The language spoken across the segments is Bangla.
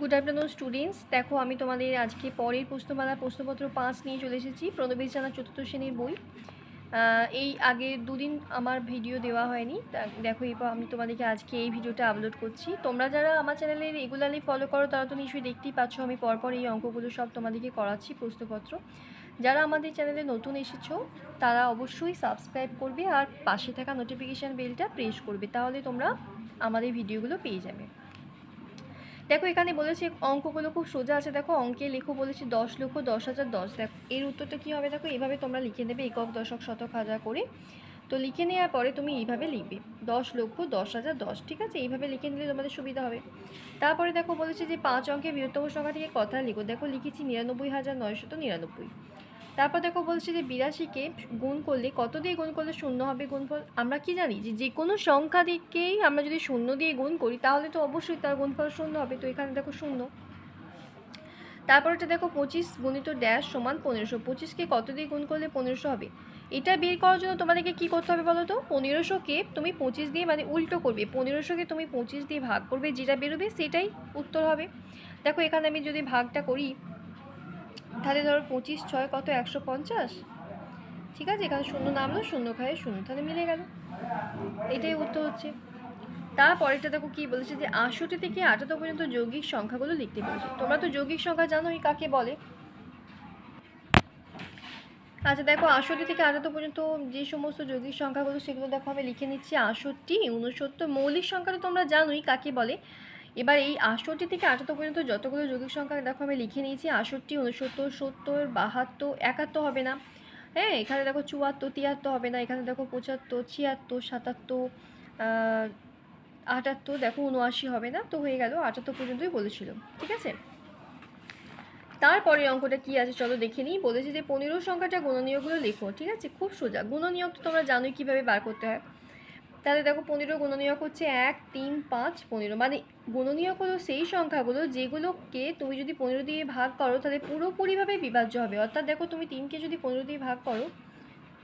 Good afternoon students. দেখো আমি তোমাদের আজকে পরের প্রশ্নমালা প্রশ্নপত্র 5 নিয়ে চলে এসেছি। প্রণবেশ জানা চতুর্থ শ্রেণীর বই। এই আগে দুদিন আমার ভিডিও দেওয়া হয়নি, দেখো এবার আমি তোমাদেরকে আজকে এই ভিডিওটা আপলোড করছি। তোমরা যারা আমার চ্যানেলে রেগুলারলি ফলো করো তারা তো নিশ্চয়ই দেখতেই পাচ্ছ আমি পরপর এই অঙ্কগুলো সব তোমাদেরকে করাচ্ছি প্রশ্নপত্র। যারা আমাদের চ্যানেলে নতুন এসেছো তারা অবশ্যই সাবস্ক্রাইব করবে আর পাশে থাকা নোটিফিকেশান বেলটা প্রেস করবে, তাহলে তোমরা আমাদের ভিডিওগুলো পেয়ে যাবে। দেখো এখানে বলেছে অঙ্কগুলো খুব সোজা আছে। দেখো অঙ্কে লেখো বলেছে 10,10,10,10। দেখো এর উত্তরটা কী হবে, দেখো এইভাবে তোমরা লিখে নেবে একক দশক শতক হাজার করে। তো লিখে নেওয়ার পরে তুমি এইভাবে লিখবে 10,10,10,10, ঠিক আছে? এইভাবে লিখে নিলে তোমাদের সুবিধা হবে। তারপরে দেখো বলেছে যে 5 অঙ্কের বৃহত্তম সংখ্যা থেকে কথা লিখো। দেখো লিখেছি 99,999। তারপর দেখো বলছে যে 82কে গুণ করলে কত দিয়ে গুণ করলে শূন্য হবে গুণফল। আমরা কি জানি যে কোনো সংখ্যা দিকেই আমরা যদি শূন্য দিয়ে গুণ করি তাহলে তো অবশ্যই তার গুণফল শূন্য হবে। তো এখানে দেখো শূন্য। তারপরটা দেখো 25 গুণিত ড্যাশ সমান 1500। 25কে কত দিয়ে গুণ করলে 1500 হবে। এটা বের করার জন্য তোমাদেরকে কী করতে হবে বলো তো? 1500কে তুমি 25 দিয়ে মানে উল্টো করবে, 1500কে তুমি 25 দিয়ে ভাগ করবে, যেটা বেরোবে সেটাই উত্তর হবে। দেখো এখানে আমি যদি ভাগটা করি তাহলে ধরো 25 ছয় কত 150, ঠিক আছে? এখানে শূন্য নামলো, শূন্য খায় শূন্য, তাহলে মিলে গেল, এটাই উত্তর হচ্ছে। তারপরেরটা দেখো কী বলেছে যে 68 থেকে 78 পর্যন্ত যৌগিক সংখ্যাগুলো লিখতে বলেছে। তোমরা তো যৌগিক সংখ্যা জানোই কাকে বলে। আচ্ছা দেখো 68 থেকে 78 পর্যন্ত যে সমস্ত যৌগিক সংখ্যাগুলো সেগুলো দেখো আমি লিখে নিচ্ছি। 68, 69 মৌলিক সংখ্যাটা তোমরা জানোই কাকে বলে। এবার এই 68 থেকে 78 পর্যন্ত যতগুলো যৌগিক সংখ্যা দেখো আমি লিখে নিয়েছি। 68, 69, 70, 72, 71 হবে না, হ্যাঁ? এখানে দেখো 74, 73 হবে না, এখানে দেখো 75, 76, 77, 78, দেখো 79 হবে না। তো হয়ে গেল 78 পর্যন্তই বলেছিল, ঠিক আছে? তারপরে অঙ্কটা কি আছে চলো দেখে নিই। বলেছে যে 15 সংখ্যাটা গুণনীয়কগুলো লেখো, ঠিক আছে? খুব সোজা। গুণনীয়ক তো তোমরা জানোই কীভাবে বার করতে হয়। তাহলে দেখো 15 গুণনীয়ক হচ্ছে 1, 3, 5, 15। মানে গুণনীয়ক হলো সেই সংখ্যাগুলো যেগুলোকে তুমি যদি 15 দিয়ে ভাগ করো তাহলে পুরোপুরিভাবে বিভাজ্য হবে। অর্থাৎ দেখো তুমি 3কে যদি 15 দিয়ে ভাগ করো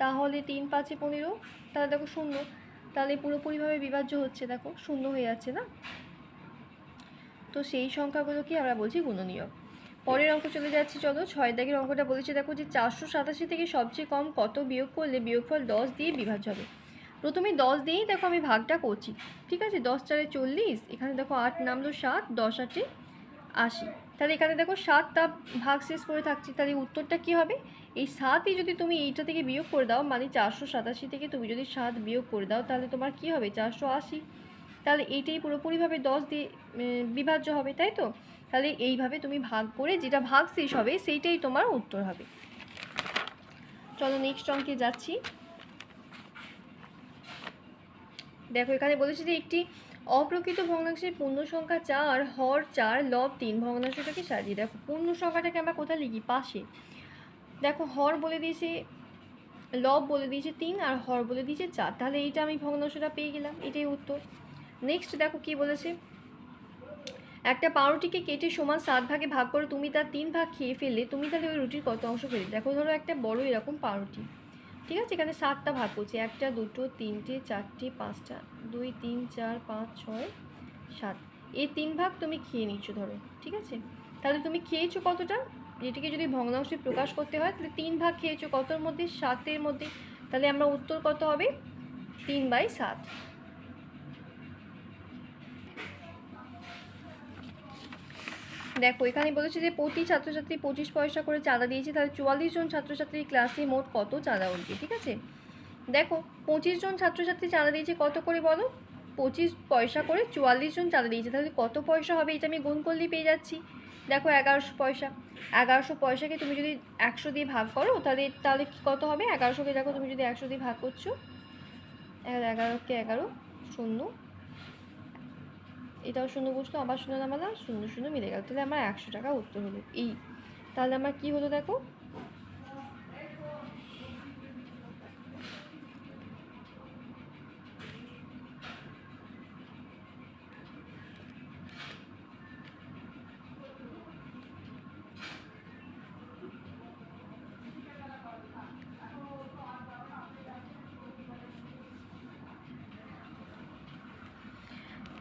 তাহলে 3 5 15, তাহলে দেখো শূন্য, তাহলে পুরোপুরিভাবে বিভাজ্য হচ্ছে, দেখো শূন্য হয়ে যাচ্ছে না? তো সেই সংখ্যাগুলোকে আমরা বলছি গুণনীয়ক। পরের অঙ্ক চলে যাচ্ছি চলো। 6 দাগের অঙ্কটা বলেছে দেখো যে 487 থেকে সবচেয়ে কম কত বিয়োগ করলে বিয়োগফল 10 দিয়ে বিভাজ্য হবে। প্রথমে 10 দিয়েই দেখো আমি ভাগটা করছি, ঠিক আছে? 10 4 40, এখানে দেখো 8 নামলো 7, 10 8 80। তাহলে এখানে দেখো 7টা ভাগ শেষ করে থাকছি, তাহলে উত্তরটা কী হবে? এই 7ই যদি তুমি এইটা থেকে বিয়োগ করে দাও, মানে 487 থেকে তুমি যদি 7 বিয়োগ করে দাও তাহলে তোমার কী হবে? 480। তাহলে এইটাই পুরোপুরিভাবে 10 দিয়ে বিভাজ্য হবে, তাই তো? তাহলে এইভাবে তুমি ভাগ করে যেটা ভাগ শেষ হবে সেইটাই তোমার উত্তর হবে। চলো নেক্সট অঙ্কে যাচ্ছি। দেখো এখানে বলেছে যে একটি অপ্রকৃত ভগ্নাংশের পূর্ণ সংখ্যা 4, হর 4, লব 3 ভগ্নাংশটাকে সাজিয়ে। দেখো পূর্ণ সংখ্যাটাকে আমরা কোথায় লিখি? পাশে। দেখো হর বলে দিয়েছে, লব বলে দিয়েছে 3 আর হর বলে দিয়েছে 4, তাহলে এইটা আমি ভগ্নাংশটা পেয়ে গেলাম, এটাই উত্তর। নেক্সট দেখো কি বলেছে, একটা পাউরুটিকে কেটে সমান 7 ভাগে ভাগ করে তুমি তার 3 ভাগ খেয়ে ফেললে, তুমি তাহলে ওই রুটির কত অংশ ফেলে? দেখো ধরো একটা বড় এরকম পাউরুটি, ঠিক আছে? এখানে 7টা ভাগ করছে, 1টা 2টো 3টে 4টে 5টা, 2 3 4 5 6 7, এই 3 ভাগ তুমি খেয়ে নিচ্ছ ধরো, ঠিক আছে? তাহলে তুমি খেয়েছো কতটা? যেটিকে যদি ভগ্নাংশে প্রকাশ করতে হয় তাহলে 3 ভাগ খেয়েছো কতর মধ্যে? 7-এর মধ্যে। তাহলে আমরা উত্তর কত হবে? 3/7। দেখো এখানে বলেছে যে প্রতি ছাত্রছাত্রী 25 পয়সা করে চাঁদা দিয়েছে, তাহলে 44 জন ছাত্রছাত্রীর ক্লাসে মোট কত চাঁদা উঠবে, ঠিক আছে? দেখো 25 জন ছাত্রছাত্রী চাঁদা দিয়েছে কত করে বলো? 25 পয়সা করে 44 জন চাঁদা দিয়েছে, তাহলে কত পয়সা হবে? এটা আমি গুণ করলেই পেয়ে যাচ্ছি। দেখো 1100 পয়সা। 1100 পয়সাকে তুমি যদি 100 দিয়ে ভাগ করো তাহলে তাহলে কত হবে? 1100কে দেখো তুমি যদি 100 দিয়ে ভাগ করছো, 11কে 11 শূন্য, এটাও শূন্য বসলো, আবার শূন্য নামালাম, শূন্য শূন্য মিলে গেল, তাহলে আমার 100 টাকা উত্তর হলো এই। তাহলে আমার কি হলো দেখো,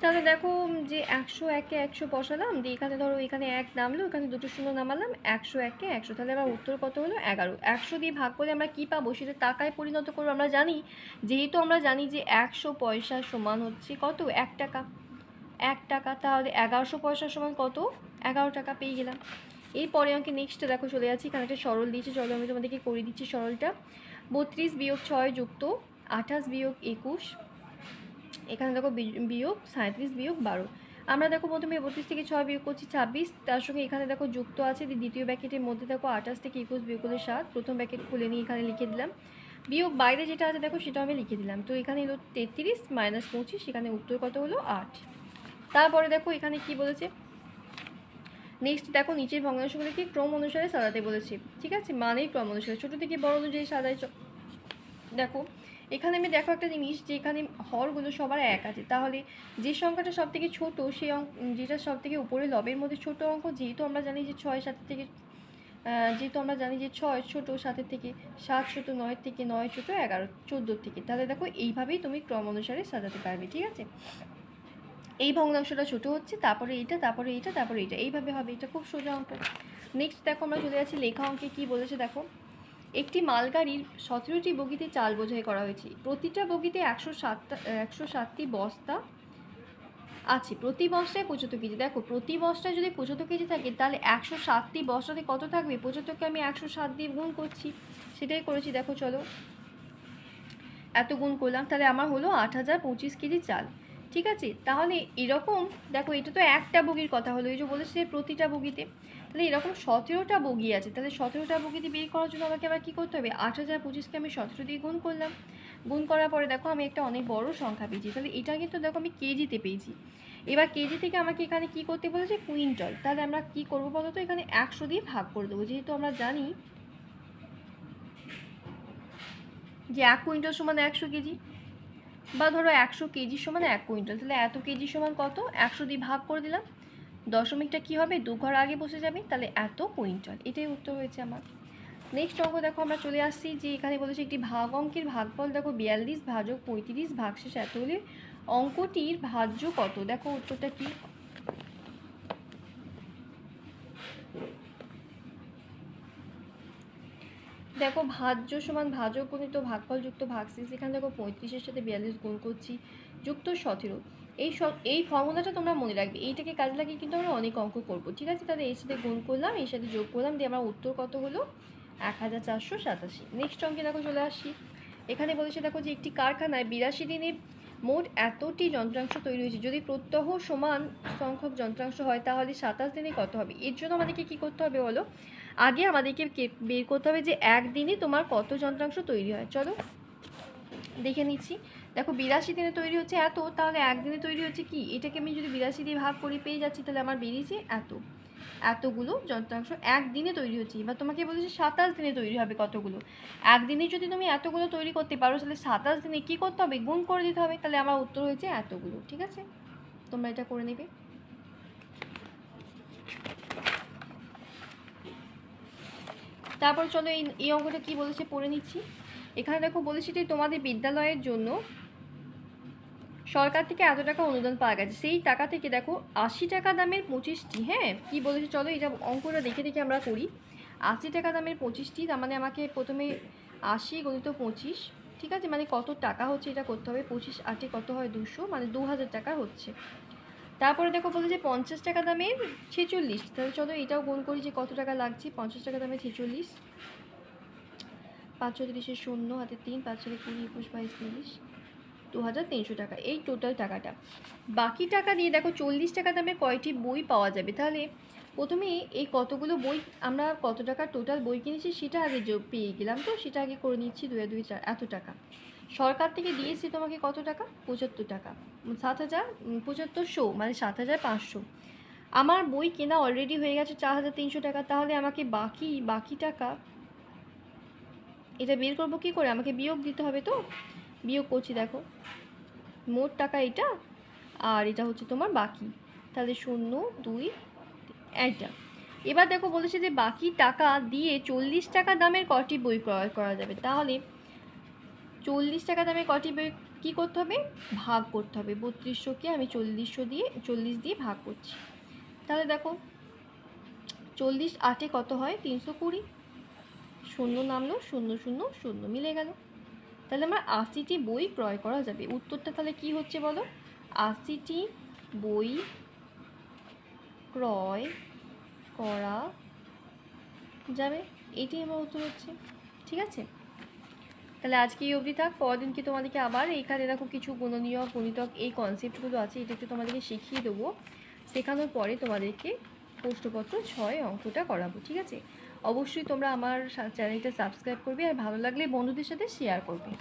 তাহলে দেখো যে 101-এ 100 বসালাম, দিয়ে এখানে ধরো এখানে 1 নামলো, এখানে দুটো শূন্য নামালাম, 101-এ 100, তাহলে আমার উত্তর কত হলো 11। 100 দিয়ে ভাগ করলে আমরা কী পাবো, সেটা টাকায় পরিণত করবো। আমরা জানি, যেহেতু আমরা জানি যে 100 পয়সা সমান হচ্ছে কত, 1 টাকা। 1 টাকা, তাহলে 1100 পয়সা সমান কত, 11 টাকা, পেয়ে গেলাম। এরপরে অঙ্কে নেক্সটে দেখো চলে যাচ্ছি, এখানে একটা সরল দিয়েছে, চলো আমি তোমাদেরকে করে দিচ্ছি সরলটা। 32 বিয়োগ 6 যুক্ত 28 বিয়োগ 21, এখানে দেখো বিয়োগ 37 বিয়োগ 12। আমরা দেখো প্রথমে 32 থেকে 6 বিয়োগ করছি 26, তার সঙ্গে এখানে দেখো যুক্ত আছে, দ্বিতীয় ব্র্যাকেটের মধ্যে দেখো 28 থেকে 21 বিয়োগ করলে 7, প্রথম ব্র্যাকেট খুলে নিয়ে এখানে লিখে দিলাম, বিয়োগ বাইরে যেটা আছে দেখো সেটা আমি লিখে দিলাম। তো এখানে হলো 33 - 25, এখানে উত্তর কত হলো 8। তারপরে দেখো এখানে কি বলেছে, নেক্সট দেখো নিচের ভগ্নাংশগুলিকে ক্রম অনুসারে সাজাতে বলেছে, ঠিক আছে, মানের ক্রম অনুসারে ছোটো থেকে বড় অনুযায়ী সাজাই। দেখো এখানে আমি দেখো একটা জিনিস, যে এখানে হরগুলো সবার এক আছে, তাহলে যে সংখ্যাটা সব থেকে ছোটো সেই যেটা সব থেকে উপরে লবের মধ্যে ছোট অঙ্ক, যেহেতু আমরা জানি যে 6 7 থেকে যেহেতু আমরা জানি যে 6 ছোটো 7 থেকে, 7 ছোটো 9 থেকে, 9 ছোটো 11 14 থেকে, তাহলে দেখো এইভাবেই তুমি ক্রম অনুসারে সাজাতে পারবে, ঠিক আছে। এই ভগ্নাংশটা ছোটো হচ্ছে, তারপরে এইটা, তারপরে এইটা, তারপরে এইটা, এইভাবে হবে। এটা খুব সোজা অঙ্ক। নেক্সট দেখো আমরা চলে যাচ্ছি লেখা অঙ্কে। কী বলেছে দেখো, একটি মালগাড়ির 17টি বগিতে চাল বোঝাই করা হয়েছে, প্রতিটা বগিতে 107টি বস্তা আছে, প্রতি বস্তায় 75 কেজি। দেখো প্রতি বস্তায় যদি 75 কেজি থাকে, তাহলে 107টি বস্তাতে কত থাকবে, 75কে আমি 107 দিয়ে গুণ করছি, সেটাই করেছি। দেখো চলো এত গুণ করলাম, তাহলে আমার হলো 8025 কেজি চাল, ঠিক আছে। তাহলে এরকম দেখো, এটা তো একটা বগির কথা হলো, এই যে বলেছে প্রতিটা বগিতে, তাহলে এরকম 17টা বগি আছে, তাহলে 17টা বগিতে বের করার জন্য আমাকে আবার কী করতে হবে, 8025কে আমি 17 দিয়ে গুণ করলাম, গুণ করার পরে দেখো আমি একটা অনেক বড় সংখ্যা পেয়েছি, তাহলে এটা কিন্তু দেখো আমি কেজিতে পেয়েছি। এবার কেজি থেকে আমাকে এখানে কি করতে বলেছে, কুইন্টাল, তাহলে আমরা কি করবো বলো তো, এখানে 100 দিয়ে ভাগ করে দেবো, যেহেতু আমরা জানি যে 1 কুইন্টাল সমান 100 কেজি, বা ধরো 100 কেজি সমান 1 কুইন্টাল, তাহলে এত কেজি সমান কত, 100 দিয়ে ভাগ করে দিলাম, দশমিকটা কী হবে, 2 ঘর আগে বসে যাবে, তাহলে এত কুইন্টাল। এটাই উত্তর হয়েছে আমার। নেক্সট অঙ্ক দেখো আমরা চলে আসছি, যে এখানে বলেছে একটি ভাগ অঙ্কের ভাগফল দেখো 42 ভাজক 35 ভাগশেষ এত হলে অঙ্কটির ভাজ্য কত। দেখো উত্তরটা কি, দেখো ভাজ্য সমান ভাজক গুণিত ভাগফল যুক্ত ভাগশেষ, এখানে দেখো 35-এর সাথে 42 গুণ করছি, যুক্ত 17। এই ফর্মুলাটা তোমরা মনে রাখবে, এইটাকে কাজে লাগিয়ে কিন্তু আমরা অনেক অঙ্ক করবো, ঠিক আছে। তাহলে এর সাথে গুণ করলাম, এর সাথে যোগ করলাম, দিয়ে আমার উত্তর কত হলো 1487। নেক্সট অঙ্কে দেখো চলে আসছি, এখানে বলেছে দেখো যে একটি কারখানায় 82 দিনে মোট এতটি যন্ত্রাংশ তৈরি হয়েছে, যদি প্রত্যহ সমান সংখ্যক যন্ত্রাংশ হয়, তাহলে 27 দিনে কত হবে। এর জন্য আমাদেরকে কী করতে হবে বলো, আগে আমাদেরকে বের করতে হবে যে একদিনে তোমার কত যন্ত্রাংশ তৈরি হয়। চলো দেখে নিচ্ছি। দেখো 82 দিনে তৈরি হচ্ছে এত, তাহলে একদিনে তৈরি হচ্ছে কি, এটাকে আমি যদি 82 দিয়ে ভাগ করে পেয়ে যাচ্ছি, তাহলে আমার বেরিয়েছে এতগুলো যন্ত্রাংশ একদিনে তৈরি হচ্ছে। এবার তোমাকে বলেছি 27 দিনে তৈরি হবে কতগুলো, একদিনে যদি তুমি এতগুলো তৈরি করতে পারো, তাহলে 27 দিনে কী করতে হবে, গুণ করে দিতে হবে, তাহলে আমার উত্তর হয়েছে এতগুলো, ঠিক আছে। তোমরা এটা করে নেবে। তারপর চলো এই অঙ্কটা কী বলেছে পড়ে নিচ্ছি। এখানে দেখো বলেছি যে তোমাদের বিদ্যালয়ের জন্য সরকার থেকে এত টাকা অনুদান পাওয়া গেছে, সেই টাকা থেকে দেখো 80 টাকা দামের 25টি, হ্যাঁ কী বলেছে চলো এটা অঙ্কটা দেখে দেখে আমরা করি। 80 টাকা দামের 25টি, তার মানে আমাকে প্রথমে 80 গুণিত 25, ঠিক আছে, মানে কত টাকা হচ্ছে এটা করতে হবে, 25 8 কত হয় 200, মানে 2000 টাকা হচ্ছে। তারপরে দেখো বলেছে 50 টাকা দামের 46, তাহলে চলো এটাও গুণ করি যে কত টাকা লাগছে, 50 টাকা দামের 46, 5 34 শূন্য, হাতে 3, 5 4 20 21 22 23, 2300 টাকা, এই টোটাল টাকাটা। বাকি টাকা দিয়ে দেখো 40 টাকা দামে কয়টি বই পাওয়া যাবে, তাহলে প্রথমে এই কতগুলো বই, আমরা কত টাকা টোটাল বই কিনেছি সেটা আগে পেয়ে গেলাম, তো সেটা আগে করে নিচ্ছি। 2 2 4 এত টাকা সরকার থেকে দিয়েছে তোমাকে কত টাকা, 75 টাকা, 7500 মানে 7500। আমার বই কেনা অলরেডি হয়ে গেছে 4300 টাকা, তাহলে আমাকে বাকি টাকা এটা বের করবো কী করে, আমাকে বিয়োগ দিতে হবে, তো বিয়োগ করছি। দেখো মোট টাকা এটা, আর এটা হচ্ছে তোমার বাকি, তাহলে 0 2 এইটা। এবার দেখো বলেছে যে বাকি টাকা দিয়ে 40 টাকা দামের কটি বই ক্রয় করা যাবে, তাহলে 40 টাকা দামের কটি বই কী করতে হবে, ভাগ করতে হবে। 3200কে আমি 40 দিয়ে ভাগ করছি। তাহলে দেখো 40 8-এ কত হয়, 320। শূন্য নামলো, 0 0 0 মিলে গেল। তাহলে আমার 80টি বই ক্রয় করা যাবে। উত্তরটা তাহলে কি হচ্ছে বলো, 80টি বই ক্রয় করা যাবে, এটি আমার উত্তর হচ্ছে। ঠিক আছে, তাহলে আজকে এই অবধি থাক। পরদিন কি তোমাদেরকে আবার এইখানে দেখো কিছু গুণনীয় গণিতক এই কনসেপ্টগুলো আছে, এটা একটু তোমাদেরকে শিখিয়ে দেবো। শেখানোর পরে তোমাদেরকে প্রশ্নপত্র 6 অঙ্কটা করাবো। ঠিক আছে, অবশ্যই তোমরা আমার চ্যানেলটা সাবস্ক্রাইব করবে, আর ভালো লাগলে বন্ধুদের সাথে শেয়ার করবে।